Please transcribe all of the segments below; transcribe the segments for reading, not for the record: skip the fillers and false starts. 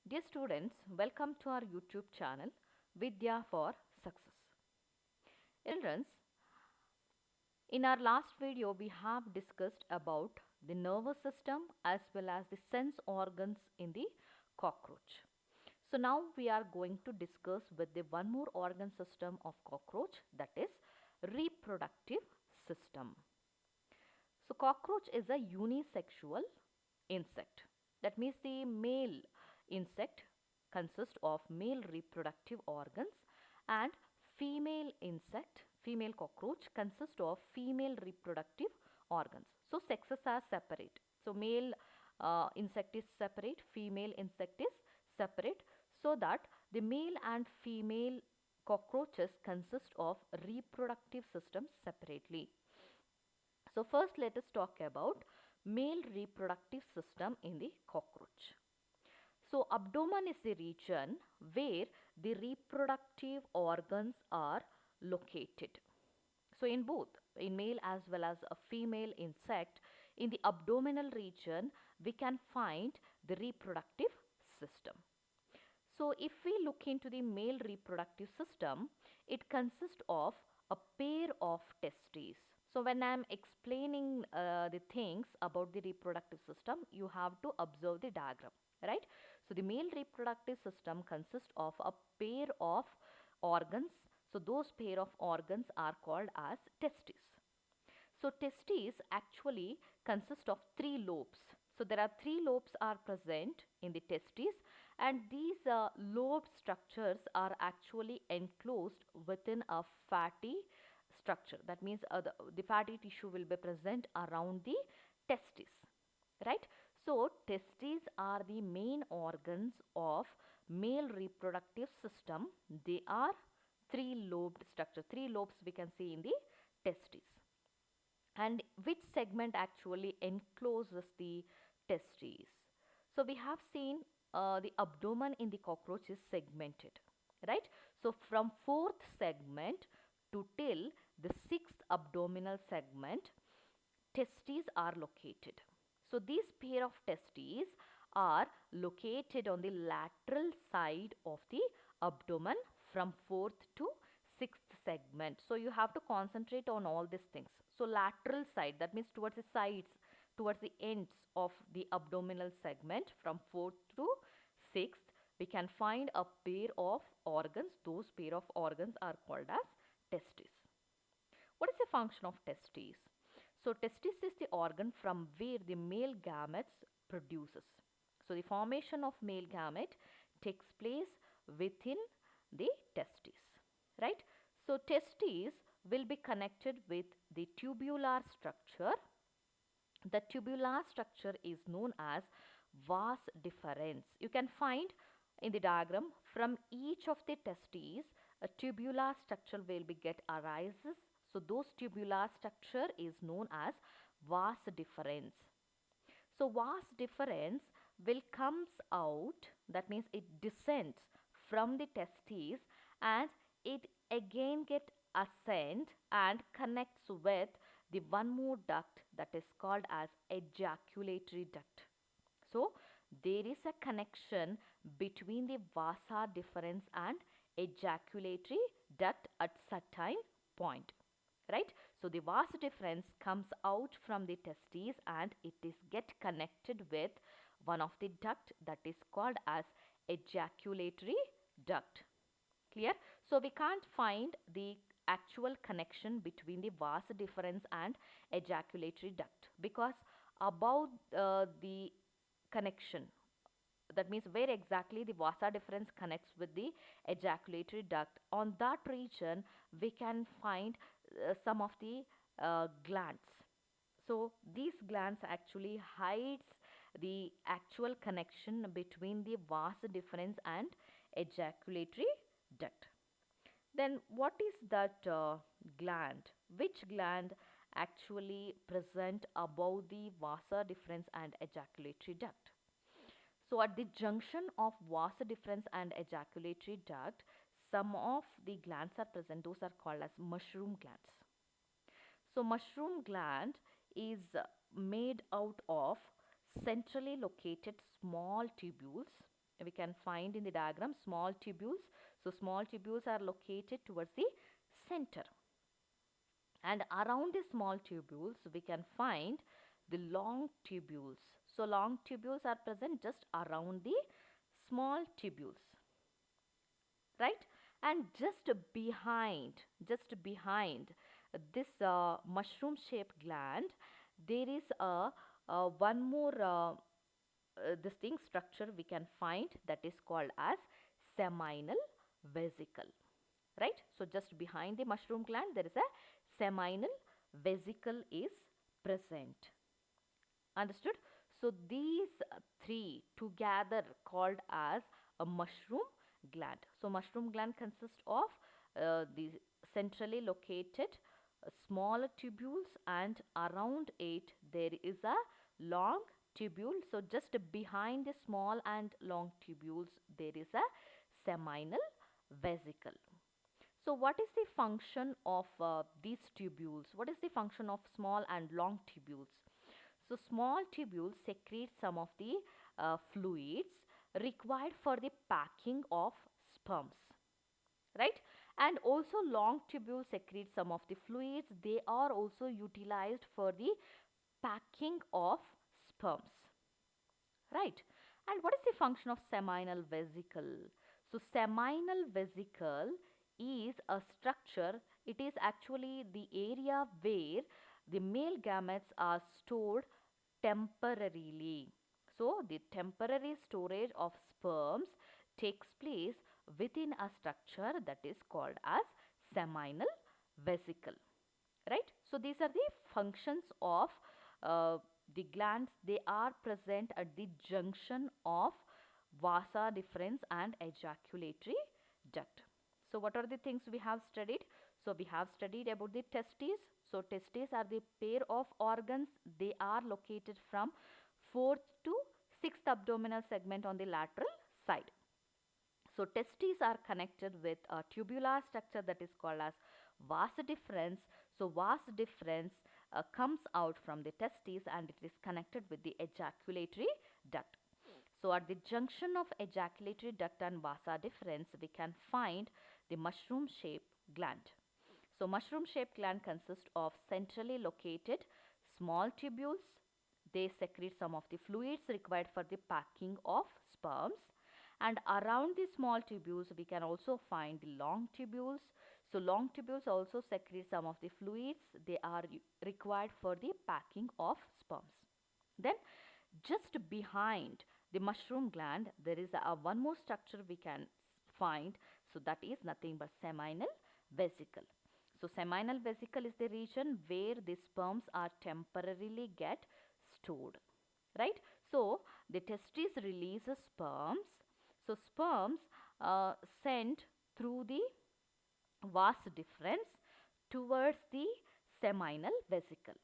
Dear students, welcome to our YouTube channel Vidya for Success. Children, in our last video we have discussed about the nervous system as well as the sense organs in the cockroach. So now we are going to discuss with the one more organ system of cockroach, that is reproductive system. So cockroach is a unisexual insect. That means the male insect consists of male reproductive organs and female insect, female cockroach consists of female reproductive organs. So sexes are separate. So male insect is separate, female insect is separate, so that the male and female cockroaches consist of reproductive systems separately. So first let us talk about male reproductive system in the cockroach. So abdomen is the region where the reproductive organs are located. So in both, in male as well as a female insect, in the abdominal region we can find the reproductive system. So if we look into the male reproductive system, it consists of a pair of testes. So when I am explaining the things about the reproductive system, you have to observe the diagram, right? So the male reproductive system consists of a pair of organs. So those pair of organs are called as testes. So testes actually consist of three lobes. So there are three lobes are present in the testes, and these lobe structures are actually enclosed within a fatty structure. That means the fatty tissue will be present around the testes, right? So testes are the main organs of male reproductive system. They are three lobed structure. Three lobes we can see in the testes. And which segment actually encloses the testes? So we have seen the abdomen in the cockroach is segmented, right? So from fourth segment to till the sixth abdominal segment, testes are located. So these pair of testes are located on the lateral side of the abdomen from fourth to sixth segment. So you have to concentrate on all these things. So lateral side, that means towards the sides, towards the ends of the abdominal segment from fourth to sixth, we can find a pair of organs. Those pair of organs are called as testes. What is the function of testes? So testis is the organ from where the male gametes produces. So the formation of male gamete takes place within the testes, right? So testes will be connected with the tubular structure. The tubular structure is known as vas deferens. You can find in the diagram from each of the testes a tubular structure will be get arises. So those tubular structure is known as vas deferens. So vas deferens will comes out, that means it descends from the testes and it again get ascend and connects with the one more duct that is called as ejaculatory duct. So there is a connection between the vasa deferens and ejaculatory duct at certain point, right? So the vas deferens comes out from the testes and it is get connected with one of the duct that is called as ejaculatory duct. Clear? So we can't find the actual connection between the vas deferens and ejaculatory duct because above the connection, that means where exactly the vasa deferens connects with the ejaculatory duct, on that region we can find some of the glands. So these glands actually hides the actual connection between the vas deferens and ejaculatory duct. Then what is that gland? Which gland actually present above the vasa deferens and ejaculatory duct? So at the junction of vasa deferens and ejaculatory duct, some of the glands are present. Those are called as mushroom glands. So mushroom gland is made out of centrally located small tubules. We can find in the diagram small tubules. So small tubules are located towards the center. And around the small tubules, we can find the long tubules. So long tubules are present just around the small tubules, right? And just behind this mushroom shaped gland, there is one more distinct structure we can find, that is called as seminal vesicle, right? So just behind the mushroom gland there is a seminal vesicle is present. Understood? So these three together called as a mushroom gland. So mushroom gland consists of the centrally located smaller tubules, and around it there is a long tubule. So just behind the small and long tubules there is a seminal vesicle. So what is the function of these tubules? What is the function of small and long tubules? So small tubules secrete some of the fluids required for the packing of sperms, right? And also long tubules secrete some of the fluids. They are also utilized for the packing of sperms, right? And what is the function of seminal vesicle? So seminal vesicle is a structure. It is actually the area where the male gametes are stored temporarily. So the temporary storage of sperms takes place within a structure that is called as seminal vesicle, right? So these are the functions of uh, the glands. They are present at the junction of vasa deferens and ejaculatory duct. So what are the things we have studied? So we have studied about the testes. So testes are the pair of organs. They are located from 4th to 6th abdominal segment on the lateral side. So testes are connected with a tubular structure that is called as vas deferens. So vas deferens comes out from the testes and it is connected with the ejaculatory duct. So at the junction of ejaculatory duct and vasa deferens, we can find the mushroom shaped gland. So mushroom shaped gland consists of centrally located small tubules. They secrete some of the fluids required for the packing of sperms. And around the small tubules, we can also find the long tubules. So long tubules also secrete some of the fluids. They are required for the packing of sperms. Then just behind the mushroom gland, there is one more structure we can find. So that is nothing but seminal vesicle. So seminal vesicle is the region where the sperms are temporarily get stored, right? So the testes releases sperms. So sperms sent through the vas deferens towards the seminal vesicle.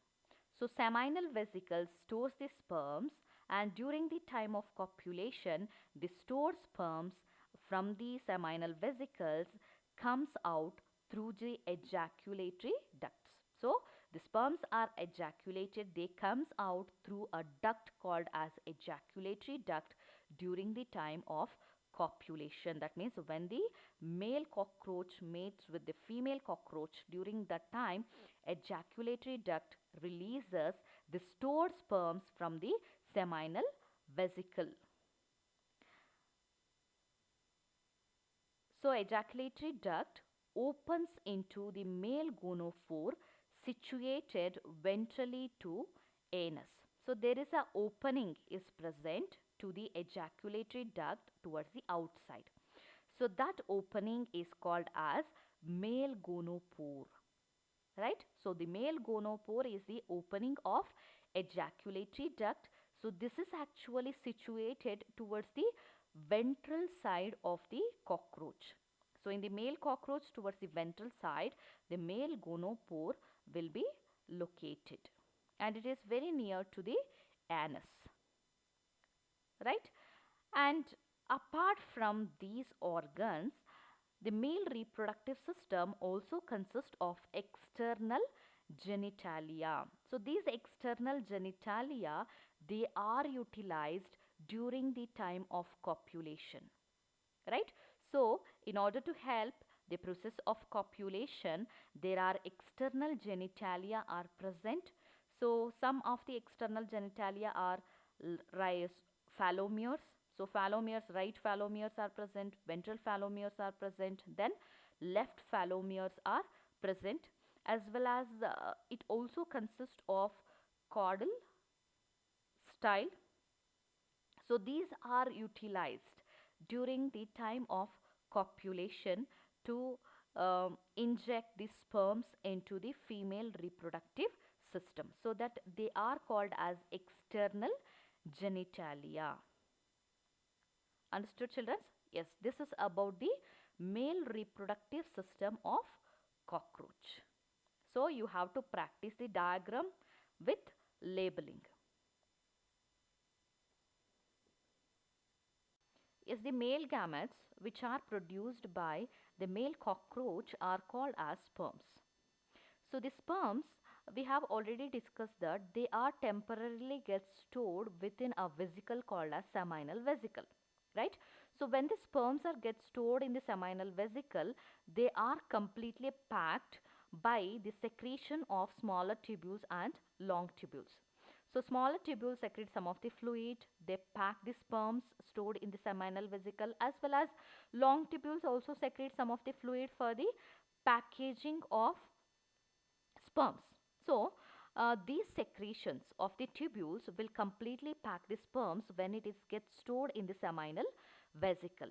So seminal vesicle stores the sperms, and during the time of copulation the stored sperms from the seminal vesicles comes out through the ejaculatory ducts. So the sperms are ejaculated, they comes out through a duct called as ejaculatory duct during the time of copulation. That means when the male cockroach mates with the female cockroach, during that time ejaculatory duct releases the stored sperms from the seminal vesicle. So ejaculatory duct opens into the male gonophore situated ventrally to anus. So there is a opening is present to the ejaculatory duct towards the outside. So that opening is called as male gonopore, right? So the male gonopore is the opening of ejaculatory duct. So this is actually situated towards the ventral side of the cockroach. So in the male cockroach towards the ventral side, the male gonopore will be located, and it is very near to the anus, right? And apart from these organs, the male reproductive system also consists of external genitalia. So these external genitalia, they are utilized during the time of copulation, right? So in order to help the process of copulation, there are external genitalia are present. So some of the external genitalia are rise phallomeres. So phallomeres, right phallomeres are present, ventral phallomeres are present, then left phallomeres are present, as well as it also consists of caudal style. So these are utilized during the time of copulation to inject the sperms into the female reproductive system, so that they are called as external genitalia. Understood, children? Yes, this is about the male reproductive system of cockroach. So you have to practice the diagram with labeling. Yes, the male gametes which are produced by the male cockroach are called as sperms. So the sperms, we have already discussed that they are temporarily get stored within a vesicle called as seminal vesicle, right? So when the sperms are get stored in the seminal vesicle, they are completely packed by the secretion of smaller tubules and long tubules. So smaller tubules secrete some of the fluid, they pack the sperms stored in the seminal vesicle, as well as long tubules also secrete some of the fluid for the packaging of sperms. So, these secretions of the tubules will completely pack the sperms when it is gets stored in the seminal vesicle.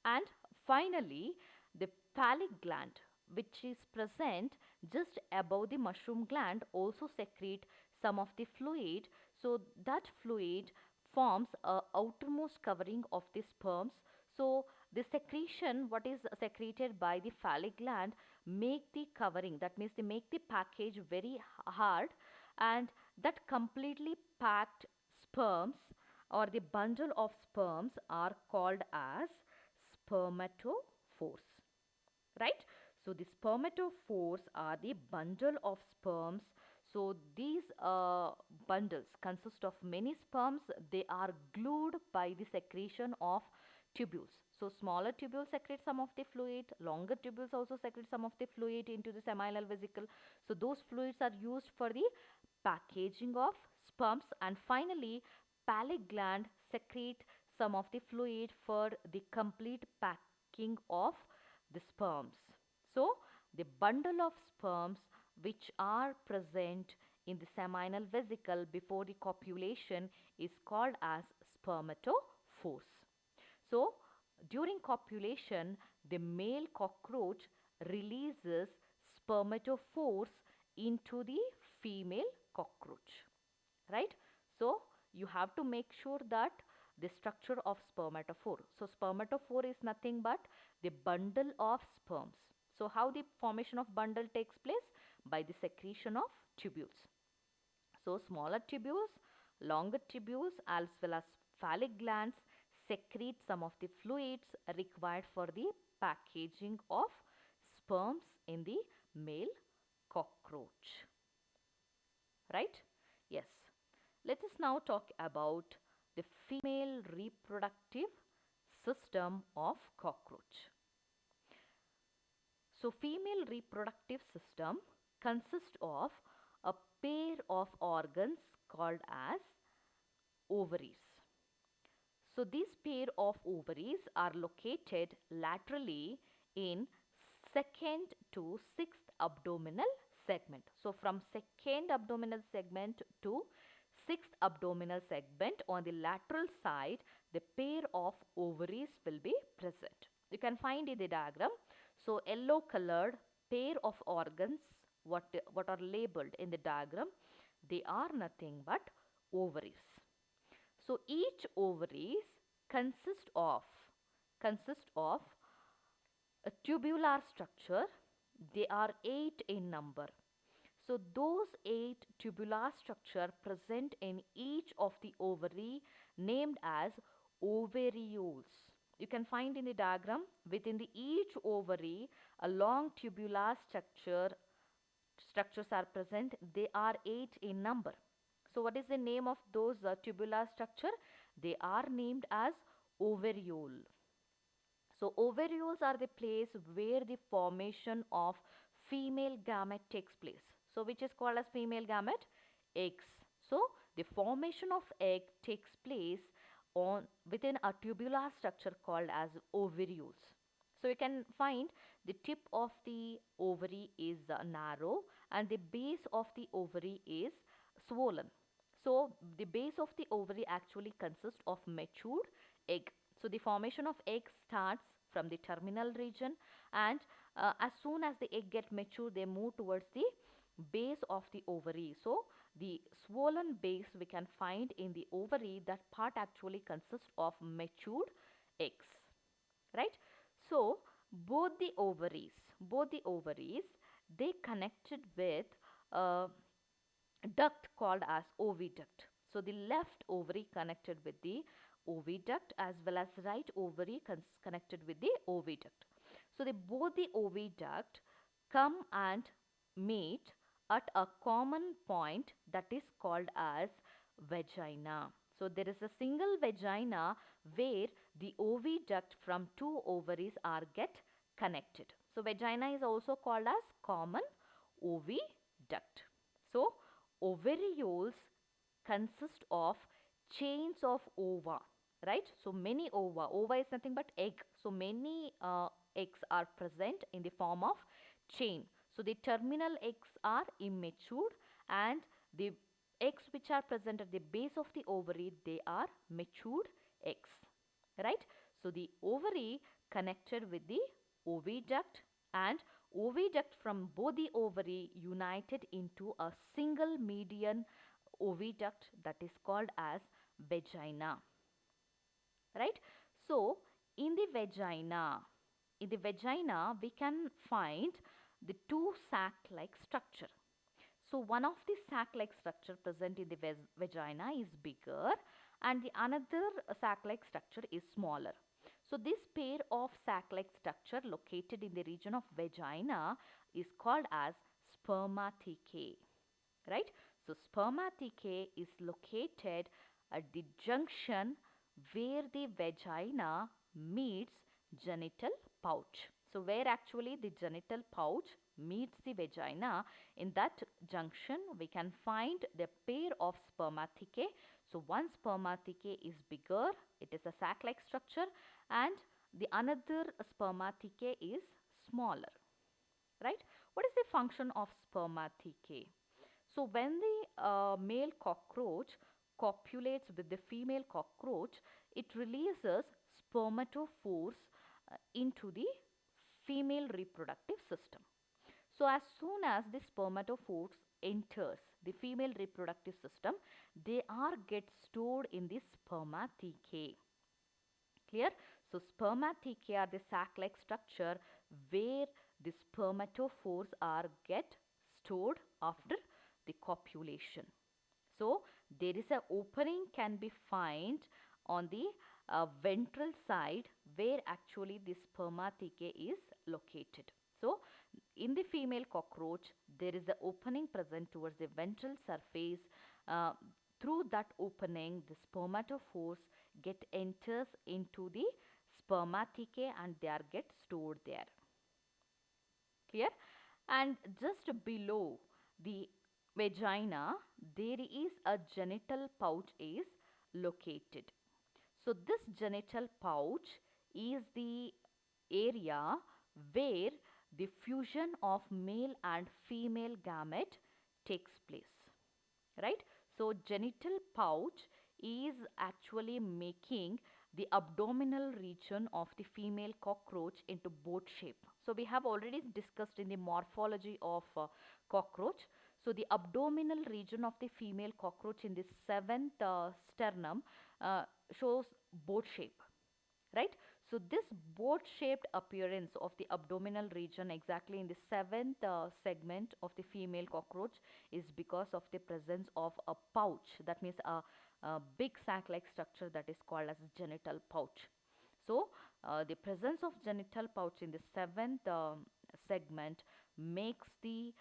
And finally, the phallic gland, which is present just above the mushroom gland, also secrete some of the fluid. So that fluid forms a outermost covering of the sperms. So the secretion, what is secreted by the phallic gland, make the covering, that means they make the package very hard, and that completely packed sperms or the bundle of sperms are called as spermatophores, right? So the spermatophores are the bundle of sperms. So these bundles consist of many sperms. They are glued by the secretion of tubules. So smaller tubules secrete some of the fluid, longer tubules also secrete some of the fluid into the seminal vesicle. So those fluids are used for the packaging of sperms, and finally phallic gland secrete some of the fluid for the complete packing of the sperms. So the bundle of sperms which are present in the seminal vesicle before the copulation is called as spermatophores. So during copulation, the male cockroach releases spermatophores into the female cockroach, right? So you have to make sure that the structure of spermatophore. So spermatophore is nothing but the bundle of sperms. So how the formation of bundle takes place? By the secretion of tubules. So smaller tubules, longer tubules, as well as phallic glands secrete some of the fluids required for the packaging of sperms in the male cockroach, right? Yes. Let us now talk about the female reproductive system of cockroach. So female reproductive system consists of a pair of organs called as ovaries. So these pair of ovaries are located laterally in second to sixth abdominal segment. So from second abdominal segment to sixth abdominal segment, on the lateral side, the pair of ovaries will be present. You can find in the diagram. So yellow colored pair of organs, what are labeled in the diagram, they are nothing but ovaries. So each ovaries consist of a tubular structure. They are 8 in number. So those 8 tubular structure present in each of the ovary named as ovarioles. You can find in the diagram, within the each ovary a long tubular structures are present. They are 8 in number. So what is the name of those tubular structure? They are named as ovariole. So ovarioles are the place where the formation of female gamete takes place. So which is called as female gamete? Eggs. So the formation of egg takes place on within a tubular structure called as ovarioles. So you can find the tip of the ovary is narrow and the base of the ovary is swollen. So the base of the ovary actually consists of matured egg. So the formation of egg starts from the terminal region, and as soon as the egg get mature, they move towards the base of the ovary. So the swollen base we can find in the ovary, that part actually consists of matured eggs, right? So both the ovaries, they connected with uh, duct called as oviduct. So the left ovary connected with the oviduct as well as right ovary connected with the oviduct. So both the oviduct come and meet at a common point that is called as vagina. So there is a single vagina where the oviduct from two ovaries are get connected. So vagina is also called as common oviduct. So ovarioles consist of chains of ova, right? So many ova. Ova is nothing but egg. So many eggs are present in the form of chain. So the terminal eggs are immature, and the eggs which are present at the base of the ovary, they are matured eggs, right? So the ovary connected with the oviduct, and oviduct from both the ovary united into a single median oviduct that is called as vagina, right? So in the vagina we can find the two sac like structure. So one of the sac like structure present in the vagina is bigger, and the another sac like structure is smaller. So this pair of sac like structure located in the region of vagina is called as spermathecae, right? So spermathecae is located at the junction where the vagina meets genital pouch. So where actually the genital pouch meets the vagina, in that junction we can find the pair of spermathecae. So one spermathecae is bigger, it is a sac-like structure, and the another spermathecae is smaller, right? What is the function of spermathecae? So when the male cockroach copulates with the female cockroach, it releases spermatophores into the female reproductive system. So as soon as the spermatophores enters the female reproductive system, they are get stored in the spermathecae. Clear? So spermathecae are the sac-like structure where the spermatophores are get stored after the copulation. So there is a opening can be find on the ventral side where actually the spermathecae is located. So in the female cockroach, there is the opening present towards the ventral surface. Uh, Through that opening, the spermatophores get enters into the spermathecae and they are get stored there. Clear? And just below the vagina, there is a genital pouch is located. So this genital pouch is the area where the fusion of male and female gamete takes place, right? So genital pouch is actually making the abdominal region of the female cockroach into boat shape. So we have already discussed in the morphology of cockroach. So the abdominal region of the female cockroach in the seventh sternum shows boat shape, right? So this boat shaped appearance of the abdominal region exactly in the seventh segment of the female cockroach is because of the presence of a pouch, that means a big sac like structure that is called as genital pouch. So the presence of genital pouch in the seventh segment makes the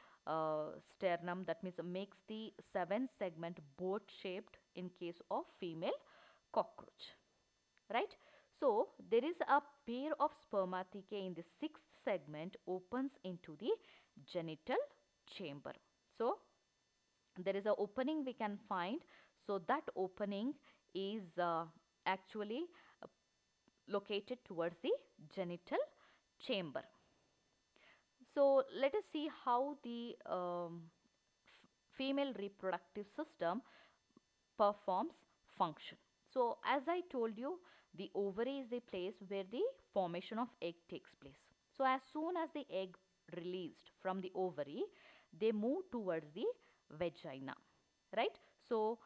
sternum, that means makes the seventh segment boat shaped in case of female cockroach, right? So there is a pair of spermathecae in the sixth segment opens into the genital chamber. So there is an opening we can find. So that opening is actually uh, located towards the genital chamber. So let us see how the female reproductive system performs function. So as I told you, the ovary is the place where the formation of egg takes place. So as soon as the egg released from the ovary, they move towards the vagina, right? So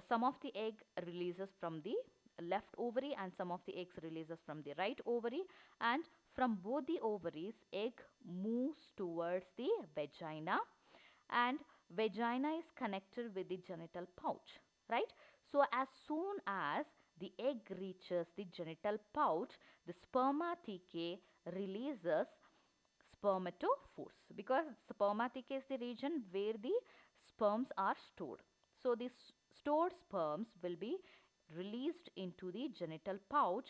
some of the egg releases from the left ovary and some of the eggs releases from the right ovary, and from both the ovaries egg moves towards the vagina, and vagina is connected with the genital pouch, right? So as soon as the egg reaches the genital pouch, the spermathecae releases spermatophores, because spermathecae is the region where the sperms are stored. So these stored sperms will be released into the genital pouch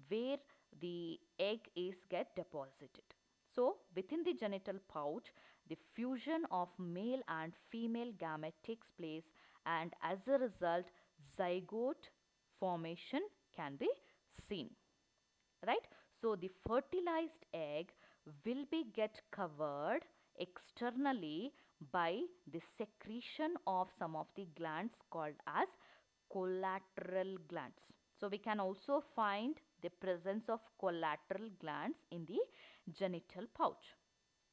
where the egg is get deposited. So within the genital pouch, the fusion of male and female gamete takes place, and as a result zygote formation can be seen, right? So the fertilized egg will be get covered externally by the secretion of some of the glands called as collateral glands. So we can also find the presence of collateral glands in the genital pouch,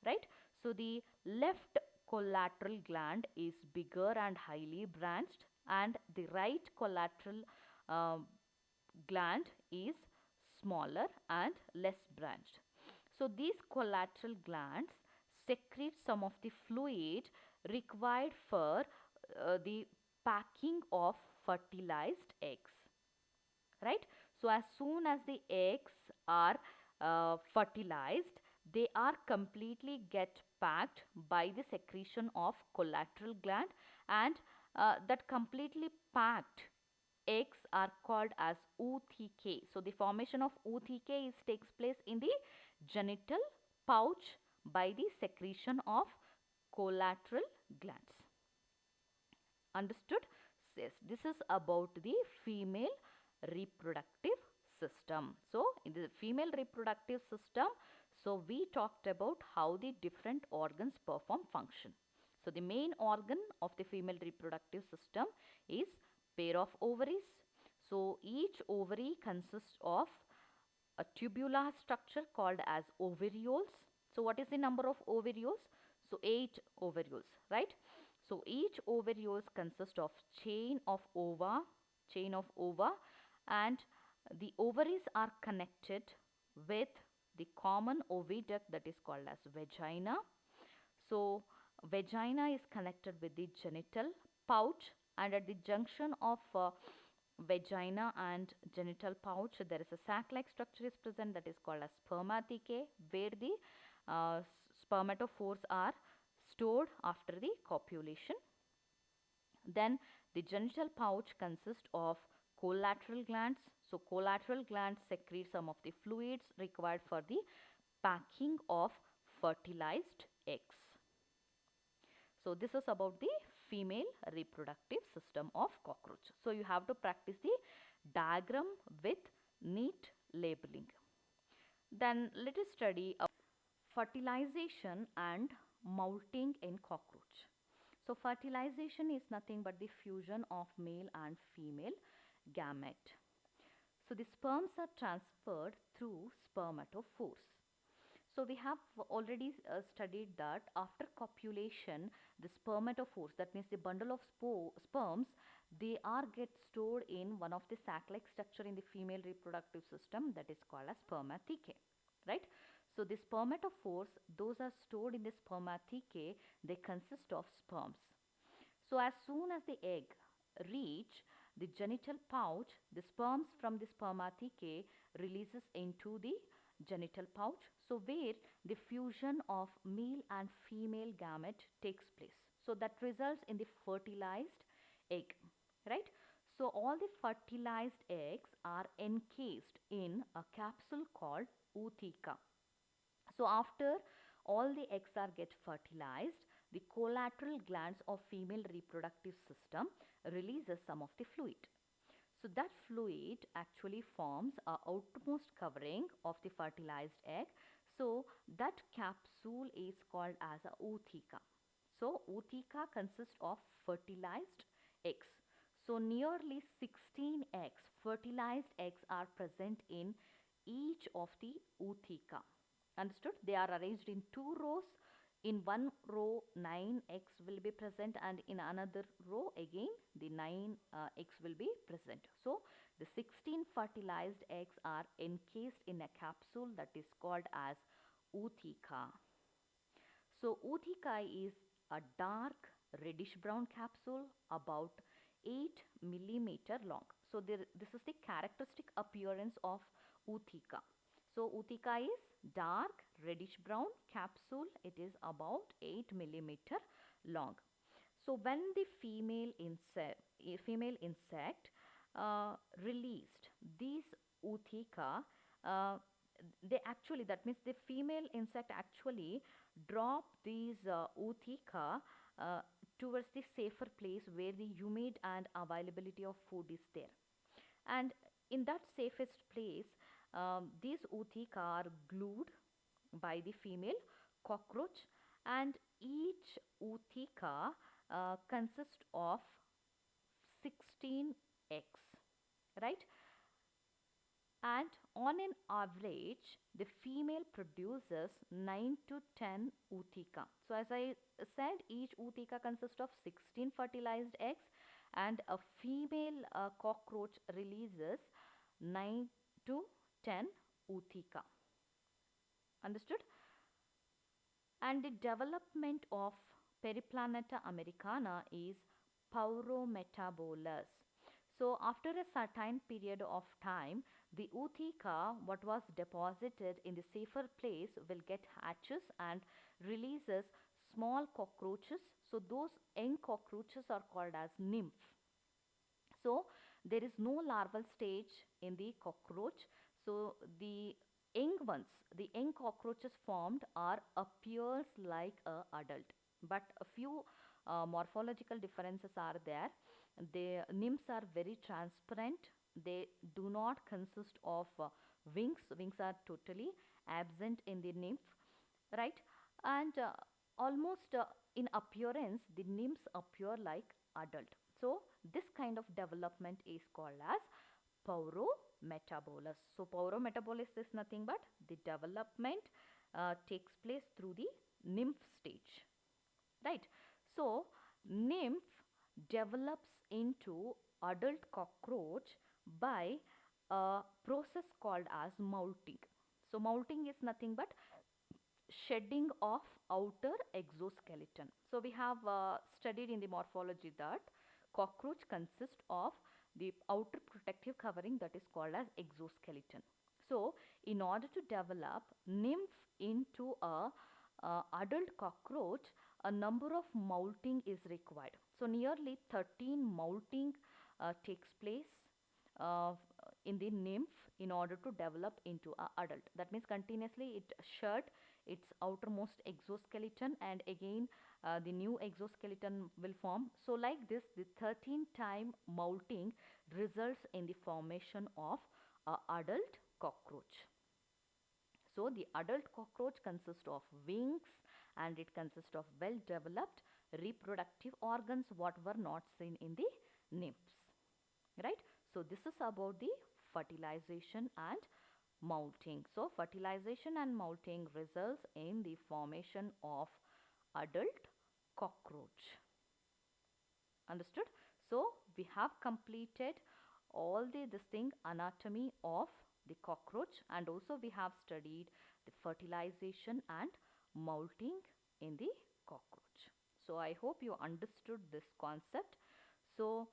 right? So the left collateral gland is bigger and highly branched, and the right collateral uh, gland is smaller and less branched. So these collateral glands secrete some of the fluid required for the packing of fertilized eggs, right? So as soon as the eggs are fertilized, they are completely get packed by the secretion of collateral gland, and that completely packed eggs are called as oothecae. So the formation of oothecae takes place in the genital pouch by the secretion of collateral glands. Understood? Yes, this is about the female reproductive system. So in the female reproductive system, so we talked about how the different organs perform function. So the main organ of the female reproductive system is pair of ovaries. So each ovary consists of a tubular structure called as ovarioles. So what is the number of ovarioles? So 8 ovarioles, right? So each ovarioles consist of chain of ova, and the ovaries are connected with the common oviduct that is called as vagina. So vagina is connected with the genital pouch, and at the junction of vagina and genital pouch there is a sac-like structure is present that is called as spermathecae, where the spermatophores are stored after the copulation. Then the genital pouch consists of collateral glands. So collateral glands secrete some of the fluids required for the packing of fertilized eggs. So this is about the female reproductive system of cockroach. So you have to practice the diagram with neat labeling. Then let us study fertilization and molting in cockroach. So fertilization is nothing but the fusion of male and female gamete. So the sperms are transferred through spermatophores. So we have already studied that after copulation, the spermatophores, that means the bundle of sperms, they are get stored in one of the sac-like structure in the female reproductive system that is called as spermathecae, right? So the spermatophores, those are stored in the spermathecae, they consist of sperms. So as soon as the egg reach the genital pouch, the sperms from the spermathecae releases into the genital pouch. So where the fusion of male and female gamete takes place. So that results in the fertilized egg, right? So all the fertilized eggs are encased in a capsule called ootheca. So after all the eggs are get fertilized, the collateral glands of female reproductive system releases some of the fluid. So that fluid actually forms a outermost covering of the fertilized egg. So that capsule is called as a ootheca. So ootheca consists of fertilized eggs. So nearly 16 eggs, fertilized eggs are present in each of the ootheca. Understood? They are arranged in two rows. In one row, 9 eggs will be present, and in another row, again, the 9 eggs will be present. So, the 16 fertilized eggs are encased in a capsule that is called as ootheca. So, ootheca is a dark reddish brown capsule about 8 millimeter long. So, this is the characteristic appearance of ootheca. So, ootheca is dark reddish brown capsule. It is about 8 millimeter long. So, when the female insect released these ootheca, uh, they actually, that means the female insect actually drop these ootheca uh, towards the safer place where the humid and availability of food is there. And in that safest place, these ootheca are glued by the female cockroach, and each ootheca consists of 16 eggs, right? And on an average, the female produces 9 to 10 ootheca. So as I said, each ootheca consists of 16 fertilized eggs, and a female cockroach releases 9 to 10 ootheca. Understood? And the development of Periplaneta americana is Paurometabolous. So after a certain period of time, the ootheca, what was deposited in the safer place, will get hatches and releases small cockroaches. So those young cockroaches are called as nymph. So there is no larval stage in the cockroach. So the young cockroaches formed are appears like a adult, but a few morphological differences are there. The nymphs are very transparent. They do not consist of wings. Wings are totally absent in the nymph, right? And almost in appearance, the nymphs appear like adult. So this kind of development is called as Paurometabolous. So Paurometabolous is nothing but the development takes place through the nymph stage, right? So nymph develops into adult cockroach by a process called as molting. So molting is nothing but shedding of outer exoskeleton. So we have studied in the morphology that cockroach consists of the outer protective covering that is called as exoskeleton. So in order to develop nymph into a adult cockroach, a number of molting is required. So nearly 13 molting takes place uh, in the nymph in order to develop into a adult. That means continuously it shed its outermost exoskeleton, and again the new exoskeleton will form. So like this, the 13 time molting results in the formation of a adult cockroach. So the adult cockroach consists of wings, and it consists of well developed reproductive organs what were not seen in the nymphs, right? So this is about the fertilization and molting. So fertilization and molting results in the formation of adult cockroach. Understood? So we have completed all the this thing anatomy of the cockroach, and also we have studied the fertilization and molting in the cockroach. So I hope you understood this concept. So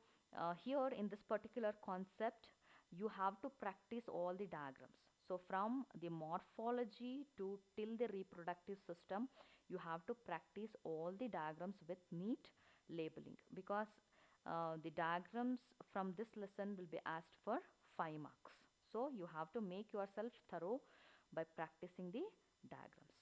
here in this particular concept, you have to practice all the diagrams. So from the morphology to till the reproductive system, you have to practice all the diagrams with neat labeling, because the diagrams from this lesson will be asked for 5 marks. So you have to make yourself thorough by practicing the diagrams.